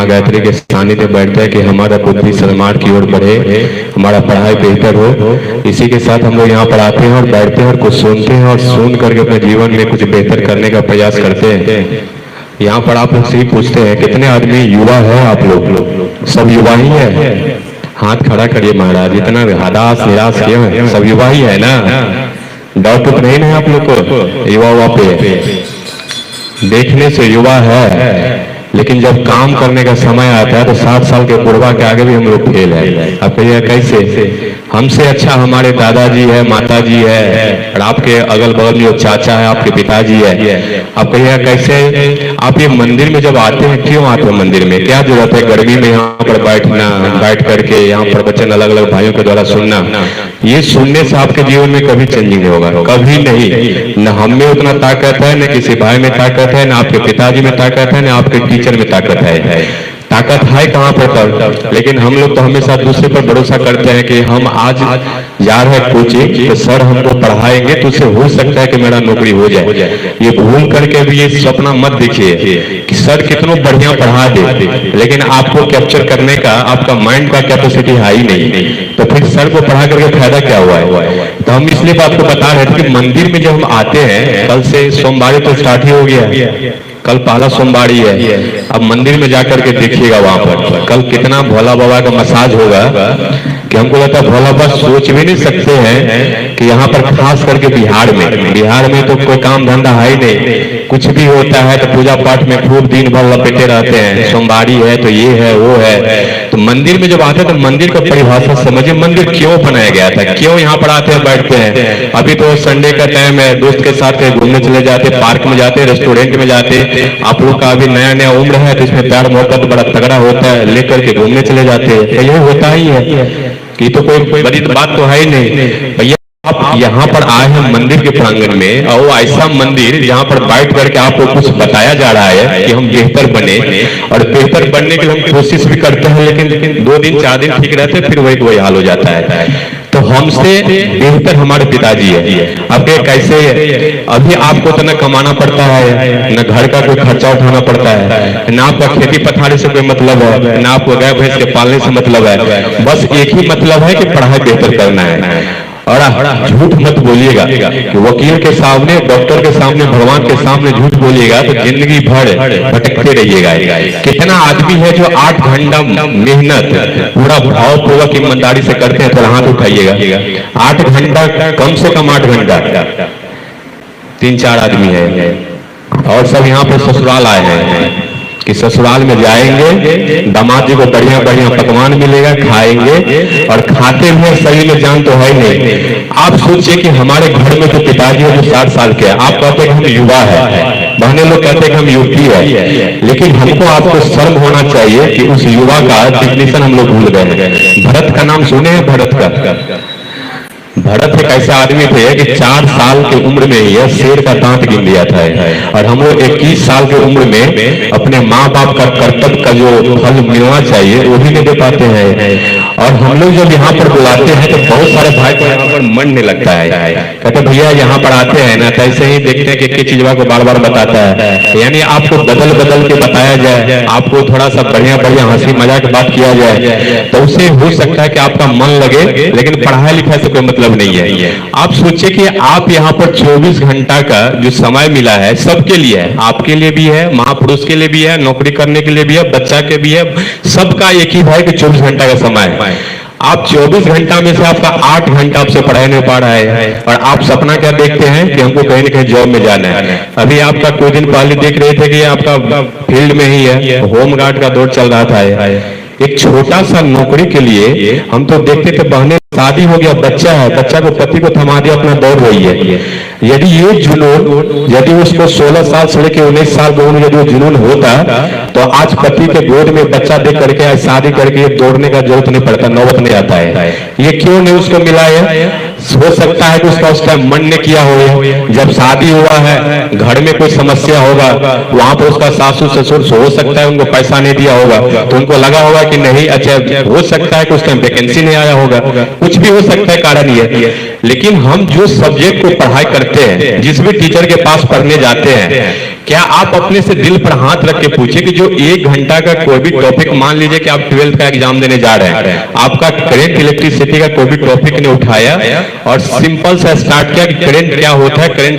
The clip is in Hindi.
माँ गायत्री के सानिध्य बैठता है कि हमारा बुद्धि सन्मार्ग की ओर बढ़े, हमारा पढ़ाई बेहतर हो। इसी के साथ हम लोग यहाँ पर आते हैं और बैठते हैं और कुछ सुनते हैं और सुन करके अपने जीवन में कुछ बेहतर करने का प्रयास करते हैं। यहाँ पर आप लोग से ही पूछते हैं कितने आदमी युवा है आप लोग? सब युवा ही है? हाथ खड़ा करिए महाराज, इतना हदास निराश क्यों है? सब युवा ही है ना? डाउट तो नहीं है आप लोग को? युवा पे देखने से युवा है, लेकिन जब काम करने का समय आता है तो 60 साल के बुढ़वा के आगे भी हम लोग फेल है। आप कहिए कैसे? हमसे अच्छा हमारे दादाजी है, माताजी है, और आपके अगल बगल में जो चाचा है, आपके पिताजी है। आप कहिए कैसे? आप ये मंदिर में जब आते हैं, क्यों आते हैं मंदिर में? क्या जरूरत है गर्मी में यहाँ पर बैठ करके यहाँ पर वचन अलग अलग भाइयों के द्वारा सुनना? ये सुनने से आपके जीवन में कभी चेंजिंग नहीं होगा, कभी नहीं। न हम में उतना ताकत है, न किसी भाई में ताकत है, न आपके पिताजी में ताकत है, न आपके टीचर में ताकत है। ताकत है कहाँ पर तब? लेकिन हम लोग तो हमेशा दूसरे पर भरोसा करते हैं कि हम आज जा रहे हैं कोचिंग तो सर हमको पढ़ाएंगे तो उससे हो सकता है कि मेरा नौकरी हो जाए। ये भूल करके भी ये सपना मत देखिए कि सर कितना बढ़िया पढ़ा दे, लेकिन आपको कैप्चर करने का आपका माइंड का कैपेसिटी है ही नहीं, तो फिर सर को पढ़ा करके फायदा क्या हुआ है? तो हम इसलिए आपको बता रहे थे कि मंदिर में जब हम आते हैं, कल से सोमवार तो स्टार्ट ही हो गया, कल पहला सोमवारी है। अब मंदिर में जाकर के देखिएगा वहां पर कल कितना भोला बाबा का मसाज होगा कि हमको लगता है भोला बाबा सोच भी नहीं सकते हैं कि यहाँ पर खास करके बिहार में तो कोई काम धंधा है ही नहीं, कुछ भी होता है तो पूजा पाठ में खूब दिन भर लपेटे रहते हैं। सोमवारी है तो ये है वो है। तो मंदिर में जब आते हैं तो मंदिर का परिभाषा समझिए, मंदिर क्यों बनाया गया था, क्यों यहाँ पर आते हैं बैठते हैं। अभी तो संडे का टाइम है, दोस्त के साथ घूमने चले जाते, पार्क में जाते, रेस्टोरेंट में जाते। आप लोग का अभी नया नया उम्र है तो इसमें प्यार मोहब्बत बड़ा तगड़ा होता है, लेकर के घूमने चले जाते हैं, तो यही होता ही है कि तो कोई बड़ी बात तो है ही नहीं भैया। आप यहाँ पर आए हैं मंदिर के प्रांगण में, और ऐसा मंदिर जहाँ पर बैठ करके आपको कुछ बताया जा रहा है कि हम बेहतर बने, और बेहतर बनने के लिए हम कोशिश भी करते हैं, लेकिन 2 दिन 4 दिन ठीक रहते फिर वही हाल हो जाता है। तो हमसे बेहतर हमारे पिताजी है। अब कैसे अभी आपको तो न कमाना पड़ता है, न घर का कोई खर्चा उठाना पड़ता है, न आपका खेती पथारी से कोई मतलब है, न आपको गाय भैंस के पालने से मतलब है। बस एक ही मतलब है कि पढ़ाई बेहतर करना है। और झूठ मत बोलिएगा कि वकील के सामने, डॉक्टर के सामने, भगवान के सामने झूठ बोलिएगा तो जिंदगी भर भटकते रहिएगा। कितना आदमी है जो 8 घंटा मेहनत पूरा भावपूर्वक ईमानदारी से करते हैं, तो हाथ उठाइएगा। 8 घंटा, कम से कम 8 घंटा। 3-4 आदमी है, और सब यहाँ पर ससुराल आए हैं कि ससुराल में जाएंगे, दामाद जी को बढ़िया बढ़िया पकवान मिलेगा, खाएंगे, और खाते हुए शरीर में जान तो है नहीं। आप सोचिए कि हमारे घर में तो पिताजी है जो 60 साल के हैं, आप कहते हैं हम युवा है, बहने लोग कहते हैं हम युवती है, लेकिन हमको आपको शर्म होना चाहिए कि उस युवा का डिफिनेशन हम लोग भूल गए हैं। भरत का नाम सुने हैं? भरत एक ऐसा आदमी थे कि 4 साल की उम्र में यह शेर का दांत गिन दिया था, और हम लोग 21 साल की उम्र में अपने माँ बाप का कर्तव्य का जो फल मिलना चाहिए वो भी नहीं दे पाते हैं। और हम लोग जब यहाँ पर बुलाते हैं तो बहुत सारे भाई को यहाँ पर मन नहीं लगता है, कहते भैया यहाँ पर आते हैं ना तो ऐसे ही देखते हैं कि एक चीज को बार बार बताता है, यानी आपको बदल बदल के बताया जाए, आपको थोड़ा सा बढ़िया बढ़िया हंसी मजाक बात किया जाए, तो उससे हो सकता है कि आपका मन लगे, लेकिन पढ़ाई लिखाई से कोई मतलब नहीं है। आप सोचिए कि आप यहाँ पर 24 घंटा का जो समय मिला है सबके लिए है, आपके लिए भी है, महापुरुष के लिए भी है, नौकरी करने के लिए भी है, बच्चा के भी है, सबका एक ही है कि 24 घंटा का समय है। आप 24 घंटा में से आपका 8 घंटा आपसे पढ़ाई नहीं पा रहा है, और आप सपना क्या देखते हैं कि हमको कहीं ना कहीं जॉब में जाना है। अभी आपका कुछ दिन पहले देख रहे थे कि आपका फील्ड में ही है, होम गार्ड का दौर चल रहा था। एक छोटा सा नौकरी के लिए हम तो देखते थे, बहने शादी हो गया, बच्चा है, बच्चा को पति को थमा दिया, अपना दौड़ रही है। यदि ये जुनून, यदि उसको 16 साल से लेकर 19 साल की उम्र यदि वो जुनून होता तो आज पति के गोद में बच्चा देख करके शादी करके दौड़ने का जरूरत नहीं पड़ता, नौबत नहीं आता है। ये क्यों नहीं उसको मिला है? हो सकता है कि उसका उस टाइम मन ने किया हो, जब शादी हुआ है घर में कोई समस्या होगा, वहां पर उसका सासू ससुर हो सकता है उनको पैसा नहीं दिया होगा, तो उनको लगा होगा कि नहीं, अच्छा हो सकता है कि उस टाइम वैकेंसी नहीं आया होगा, कुछ भी हो सकता है, कारण ये। लेकिन हम जो सब्जेक्ट को पढ़ाई करते हैं, जिस भी टीचर के पास पढ़ने जाते हैं, क्या आप अपने से दिल पर हाथ रख के पूछे कि जो 1 घंटा का कोई भी टॉपिक, मान लीजिए कि आप 12th का एग्जाम देने जा रहे हैं, आपका करंट इलेक्ट्रिसिटी का कोई भी टॉपिक ने उठाया और सिंपल सा स्टार्ट किया कि करंट क्या होता है, करंट